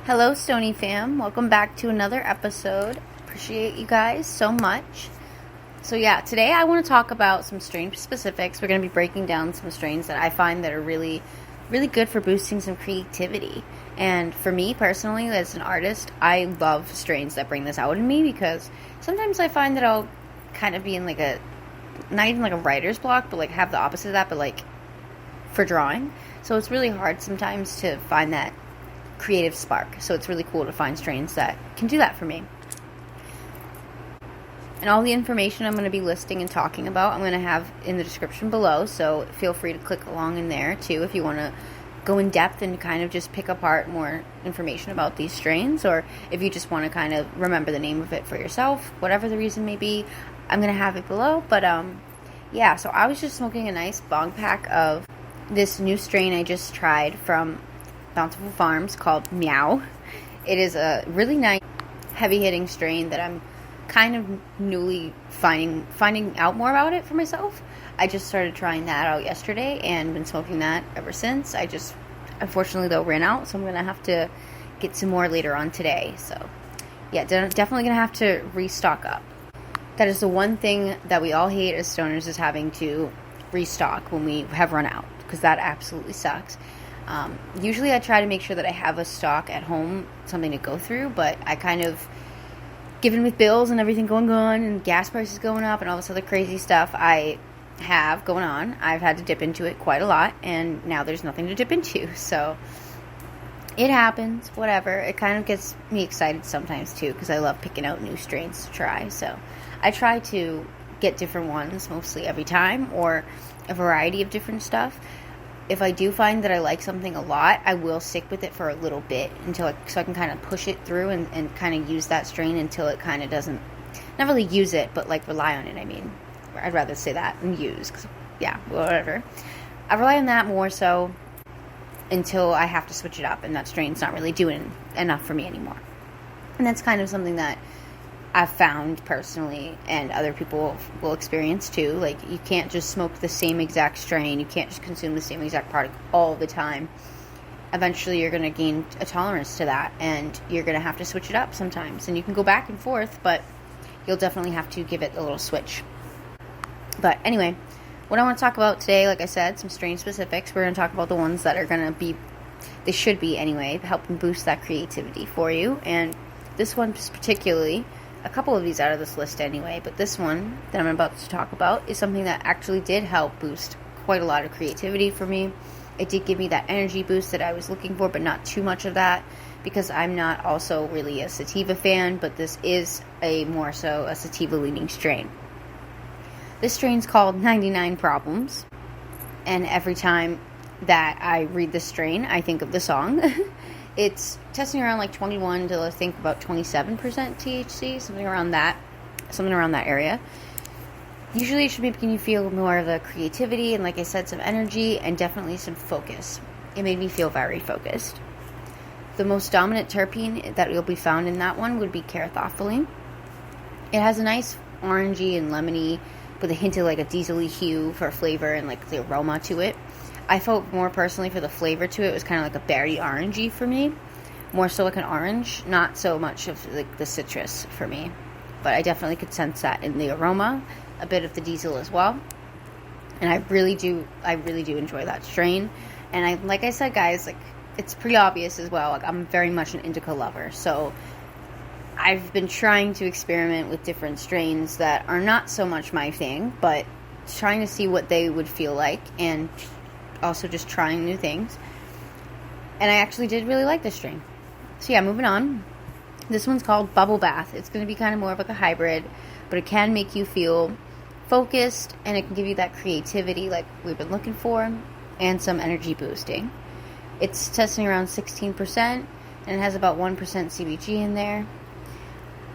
Hello, Stoney fam. Welcome back to another episode. Appreciate you guys so much. So yeah, today I want to talk about some strain specifics. We're going to be breaking down some strains that I find that are really, really good for boosting some creativity. And for me personally, as an artist, I love strains that bring this out in me because sometimes I find that I'll kind of be in like a, not even like a writer's block, but like have the opposite of that, but like for drawing. So it's really hard sometimes to find that creative spark. So it's really cool to find strains that can do that for me. And all the information I'm going to be listing and talking about, I'm going to have in the description below. So feel free to click along in there too if you want to go in depth and kind of just pick apart more information about these strains, or if you just want to kind of remember the name of it for yourself, whatever the reason may be, I'm going to have it below. But yeah, so I was just smoking a nice bong pack of this new strain I just tried from Bountiful Farms called Meow. It is a really nice heavy-hitting strain that I'm kind of newly finding out more about it for myself. I just started trying that out yesterday and been smoking that ever since. I just unfortunately though ran out, so I'm gonna have to get some more later on today. So yeah, definitely gonna have to restock up. That is the one thing that we all hate as stoners, is having to restock when we have run out, because that absolutely sucks. Usually I try to make sure that I have a stock at home, something to go through, but I kind of, given with bills and everything going on and gas prices going up and all this other crazy stuff I have going on, I've had to dip into it quite a lot, and now there's nothing to dip into. So it happens, whatever. It kind of gets me excited sometimes too, because I love picking out new strains to try. So I try to get different ones mostly every time, or a variety of different stuff. If I do find that I like something a lot, I will stick with it for a little bit so I can kind of push it through and kind of use that strain until it kind of doesn't, not really use it, but like rely on it. I mean, I'd rather say that than use, because yeah, whatever. I rely on that more so until I have to switch it up and that strain's not really doing enough for me anymore. And that's kind of something that I've found personally, and other people will experience too. Like, you can't just smoke the same exact strain. You can't just consume the same exact product all the time. Eventually, you're going to gain a tolerance to that, and you're going to have to switch it up sometimes. And you can go back and forth, but you'll definitely have to give it a little switch. But anyway, what I want to talk about today, like I said, some strain specifics. We're going to talk about the ones that are going to be, they should be anyway, helping boost that creativity for you. And this one particularly, a couple of these out of this list anyway, but this one that I'm about to talk about is something that actually did help boost quite a lot of creativity for me. It did give me that energy boost that I was looking for, but not too much of that, because I'm not also really a sativa fan, but this is more so a sativa leaning strain. This strain's called 99 Problems, and every time that I read this strain, I think of the song. It's testing around like 21 to I think about 27% THC, something around that area. Usually it should be making you feel more of the creativity and, like I said, some energy and definitely some focus. It made me feel very focused. The most dominant terpene that will be found in that one would be 괊ᴇᴜ. It has a nice orangey and lemony with a hint of like a diesel-y hue for flavor and like the aroma to it. I felt more personally for the flavor to it. It was kind of like a berry orangey for me. More so like an orange, not so much of like the citrus for me. But I definitely could sense that in the aroma, a bit of the diesel as well. And I really do enjoy that strain. And like I said, guys, like, it's pretty obvious as well. Like, I'm very much an indica lover. So I've been trying to experiment with different strains that are not so much my thing, but trying to see what they would feel like, and also just trying new things. And I actually did really like this strain. So yeah, moving on. This one's called Bubble Bath. It's going to be kind of more of like a hybrid, but it can make you feel focused, and it can give you that creativity like we've been looking for, and some energy boosting. It's testing around 16%, and it has about 1% CBG in there.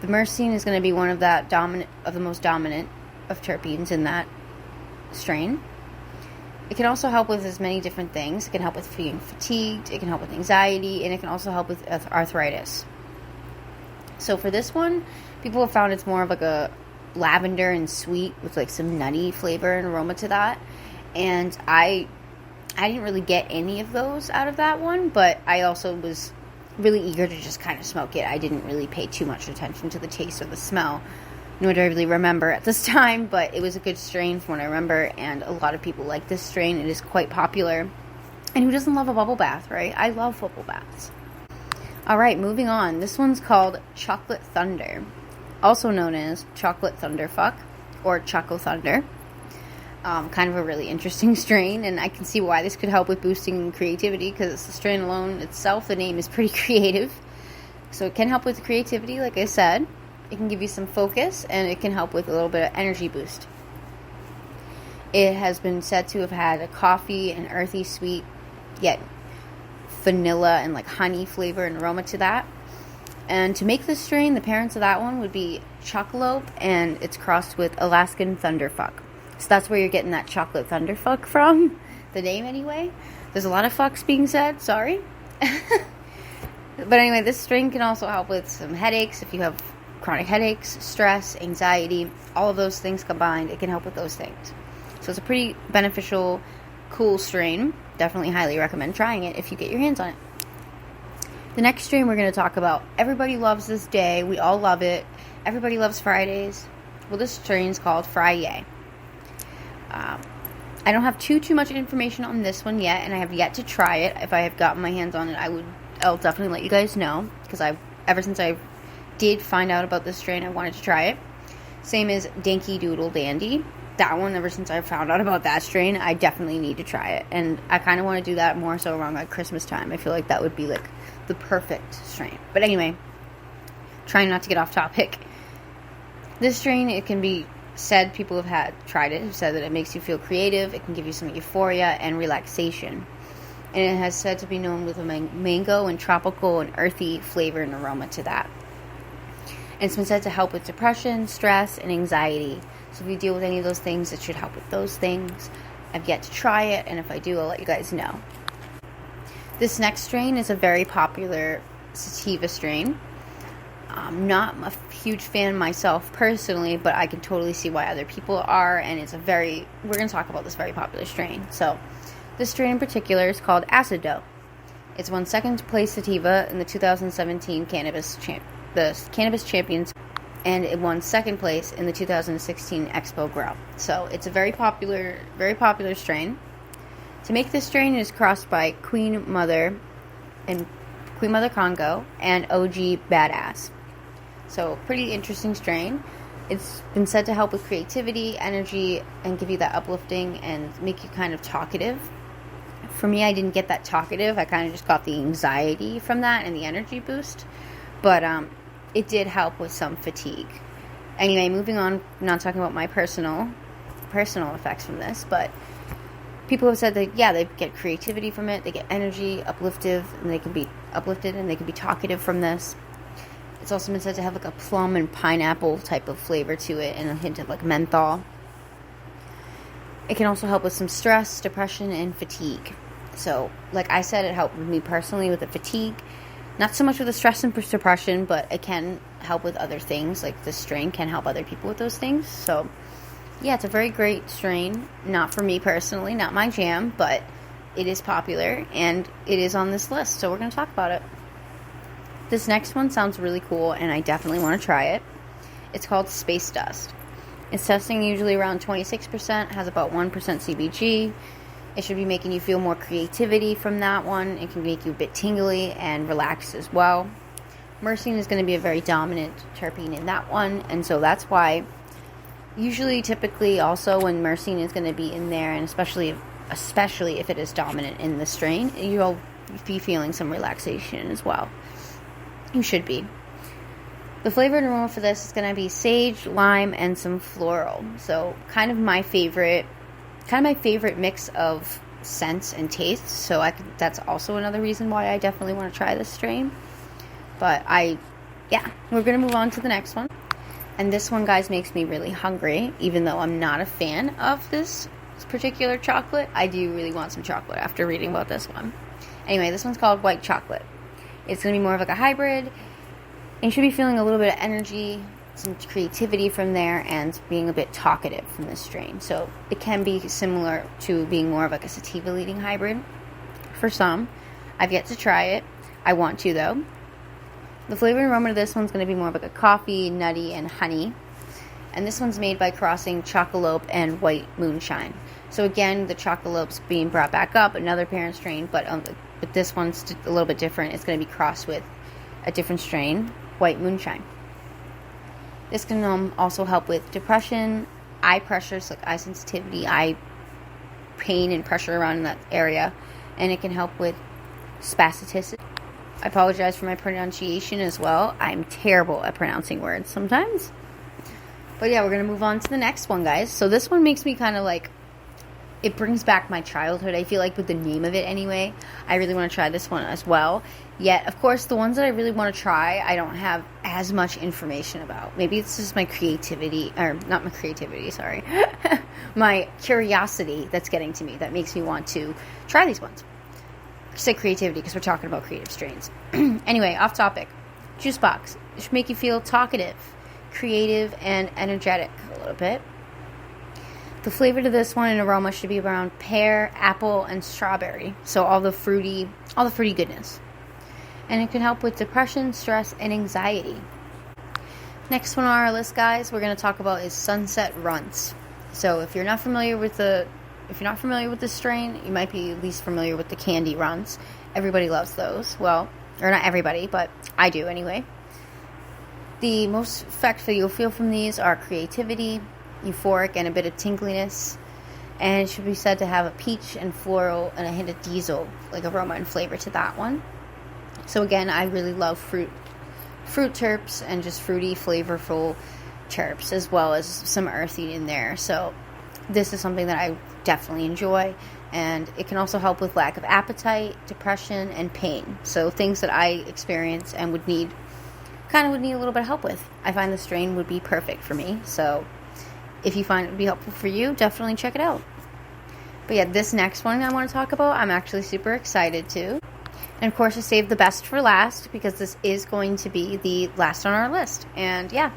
The myrcene is going to be one of the most dominant of terpenes in that strain. It can also help with as many different things. It can help with feeling fatigued, it can help with anxiety, and it can also help with arthritis. So for this one, people have found it's more of like a lavender and sweet with like some nutty flavor and aroma to that. And I didn't really get any of those out of that one, but I also was really eager to just kind of smoke it. I didn't really pay too much attention to the taste or the smell, nor do I really remember at this time, but it was a good strain from what I remember, and a lot of people like this strain. It is quite popular. And who doesn't love a bubble bath, right? I love bubble baths. Alright, moving on. This one's called Chocolate Thunder, also known as Chocolate Thunderfuck or Choco Thunder. Kind of a really interesting strain, and I can see why this could help with boosting creativity, because the strain alone itself, the name is pretty creative. So it can help with creativity, like I said. It can give you some focus, and it can help with a little bit of energy boost. It has been said to have had a coffee and earthy, sweet, yet vanilla and like honey flavor and aroma to that. And to make this strain, the parents of that one would be Chocolate, and it's crossed with Alaskan Thunderfuck. So that's where you're getting that Chocolate Thunderfuck from, the name anyway. There's a lot of fucks being said, sorry. But anyway, this strain can also help with some headaches. If you have chronic headaches, stress, anxiety, all of those things combined, it can help with those things. So it's a pretty beneficial, cool strain. Definitely highly recommend trying it if you get your hands on it. The next strain we're going to talk about, everybody loves this day. We all love it. Everybody loves Fridays. Well, this strain is called फ़riday. I don't have too much information on this one yet, and I have yet to try it. If I have gotten my hands on it, I'll definitely let you guys know, because ever since I did find out about this strain, I wanted to try it. Same as Danky Doodle Dandy. That one, ever since I found out about that strain, I definitely need to try it. And I kind of want to do that more so around like Christmas time. I feel like that would be like the perfect strain. But anyway, trying not to get off topic. This strain, it can be said, people tried it, have said that it makes you feel creative, it can give you some euphoria and relaxation. And it has said to be known with a mango and tropical and earthy flavor and aroma to that. And it's been said to help with depression, stress, and anxiety. So if you deal with any of those things, it should help with those things. I've yet to try it, and if I do, I'll let you guys know. This next strain is a very popular sativa strain. I'm not a huge fan myself personally, but I can totally see why other people are, and we're going to talk about this very popular strain. So, this strain in particular is called Acido. It's won second place sativa in the 2017 Cannabis Champions, and it won second place in the 2016 Expo Grow. So, it's a very popular strain. To make this strain, it is crossed by Queen Mother Congo and OG Badass. So, pretty interesting strain. It's been said to help with creativity, energy, and give you that uplifting and make you kind of talkative. For me, I didn't get that talkative. I kind of just got the anxiety from that and the energy boost. But it did help with some fatigue. Anyway, moving on, I'm not talking about my personal effects from this, but people have said that, they get creativity from it, they get energy, uplifted, and they can be talkative from this. It's also been said to have like a plum and pineapple type of flavor to it, and a hint of like menthol. It can also help with some stress, depression, and fatigue. So, like I said, it helped with me personally with the fatigue. Not so much with the stress and depression, but it can help with other things. Like this strain can help other people with those things. So, yeah, it's a very great strain. Not for me personally, not my jam, but it is popular, and it is on this list, so we're going to talk about it. This next one sounds really cool, and I definitely want to try it. It's called Space Dust. It's testing usually around 26%, has about 1% CBG. It should be making you feel more creativity from that one. It can make you a bit tingly and relaxed as well. Myrcene is going to be a very dominant terpene in that one, and so that's why typically also when myrcene is going to be in there, and especially if it is dominant in the strain, you'll be feeling some relaxation as well. You should be. The flavor and aroma for this is going to be sage, lime, and some floral. So kind of my favorite mix of scents and tastes. So that's also another reason why I definitely want to try this strain. But we're going to move on to the next one. And this one, guys, makes me really hungry. Even though I'm not a fan of this particular chocolate, I do really want some chocolate after reading about this one. Anyway, this one's called White Chocolate. It's going to be more of like a hybrid. And you should be feeling a little bit of energy, some creativity from there, and being a bit talkative from this strain. So it can be similar to being more of like a sativa leading hybrid for some. I've yet to try it. I want to, though. The flavor and aroma to this one's going to be more of like a coffee, nutty, and honey. And this one's made by crossing ഀᴏᴏ and white moonshine. So again, the ഀᴏᴏ's being brought back up, another parent strain, but this one's a little bit different. It's going to be crossed with a different strain, white moonshine. This can also help with depression, eye pressure, so like eye sensitivity, eye pain and pressure around in that area. And it can help with spasticity. I apologize for my pronunciation as well. I'm terrible at pronouncing words sometimes. But yeah, we're going to move on to the next one, guys. So this one makes me kind of like, it brings back my childhood. I feel like with the name of it anyway, I really want to try this one as well. Yet, of course, the ones that I really want to try, I don't have as much information about. Maybe it's just my creativity, or not my creativity, sorry. My curiosity that's getting to me that makes me want to try these ones. I say creativity because we're talking about creative strains. Anyway, off topic. Juice box. It should make you feel talkative, creative, and energetic a little bit. The flavor to this one and aroma should be around pear, apple, and strawberry. So all the fruity goodness. And it can help with depression, stress, and anxiety. Next one on our list, guys, we're going to talk about is sunset runts. So if you're not familiar with the strain, you might be at least familiar with the candy runts. Everybody loves those. Well, or not everybody, but I do anyway. The most effect that you'll feel from these are creativity, euphoric, and a bit of tingliness. And it should be said to have a peach and floral and a hint of diesel, like aroma and flavor to that one. So again, I really love fruit terps and just fruity, flavorful terps, as well as some earthy in there. So this is something that I definitely enjoy, and it can also help with lack of appetite, depression, and pain. So things that I experience and would need a little bit of help with. I find the strain would be perfect for me. So if you find it would be helpful for you, definitely check it out. But yeah, this next one I want to talk about, I'm actually super excited to. And of course, I saved the best for last because this is going to be the last on our list. And yeah,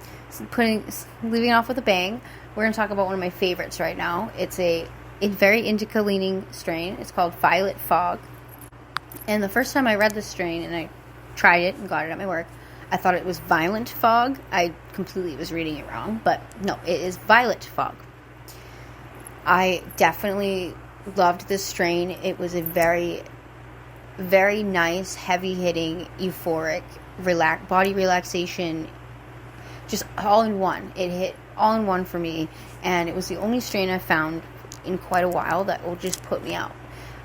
leaving off with a bang, we're going to talk about one of my favorites right now. It's a very indica leaning strain. It's called Violet Fog. And the first time I read this strain and I tried it and got it at my work, I thought it was Violent Fog. I completely was reading it wrong, but no, it is Violet Fog. I definitely loved this strain. It was a very, very nice, heavy-hitting, euphoric, body relaxation, just all in one. It hit all in one for me, and it was the only strain I found in quite a while that will just put me out.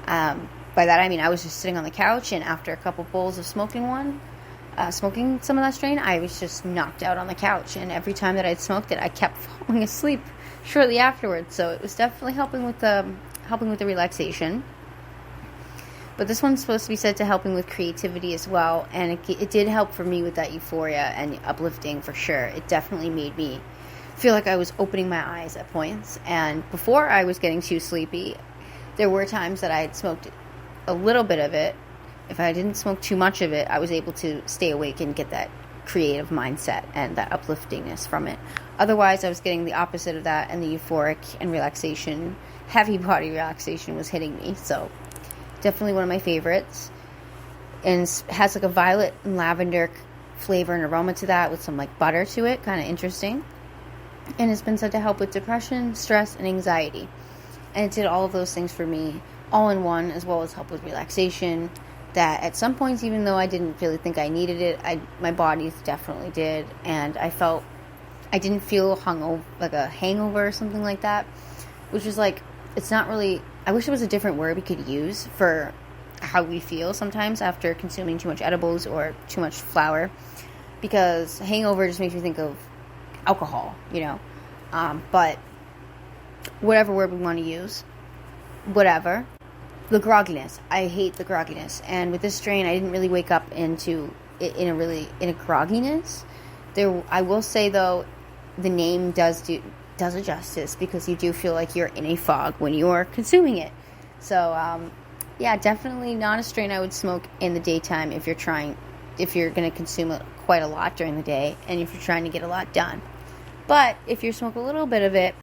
By that I mean I was just sitting on the couch, and after a couple bowls of smoking some of that strain, I was just knocked out on the couch, and every time that I'd smoked it, I kept falling asleep shortly afterwards. So it was definitely helping with the relaxation. But this one's supposed to be said to helping with creativity as well, and it did help for me with that euphoria and uplifting for sure. It definitely made me feel like I was opening my eyes at points, and before I was getting too sleepy, there were times that I had smoked a little bit of it. If I didn't smoke too much of it, I was able to stay awake and get that creative mindset and that upliftingness from it. Otherwise, I was getting the opposite of that, and the euphoric and relaxation, heavy body relaxation was hitting me. So definitely one of my favorites, and has like a violet and lavender flavor and aroma to that with some like butter to it, kind of interesting. And it's been said to help with depression, stress, and anxiety. And it did all of those things for me all in one, as well as help with relaxation. That at some points, even though I didn't really think I needed it, my body definitely did, and I didn't feel hungover, like a hangover or something like that, which is like, it's not really, I wish there was a different word we could use for how we feel sometimes after consuming too much edibles or too much flour, because hangover just makes me think of alcohol, but whatever word we want to use, whatever. The grogginess. I hate the grogginess. And with this strain, I didn't really wake up in a grogginess. I will say, though, the name does it justice, because you do feel like you're in a fog when you're consuming it. So, yeah, definitely not a strain I would smoke in the daytime if you're going to consume it quite a lot during the day and if you're trying to get a lot done. But if you smoke a little bit of it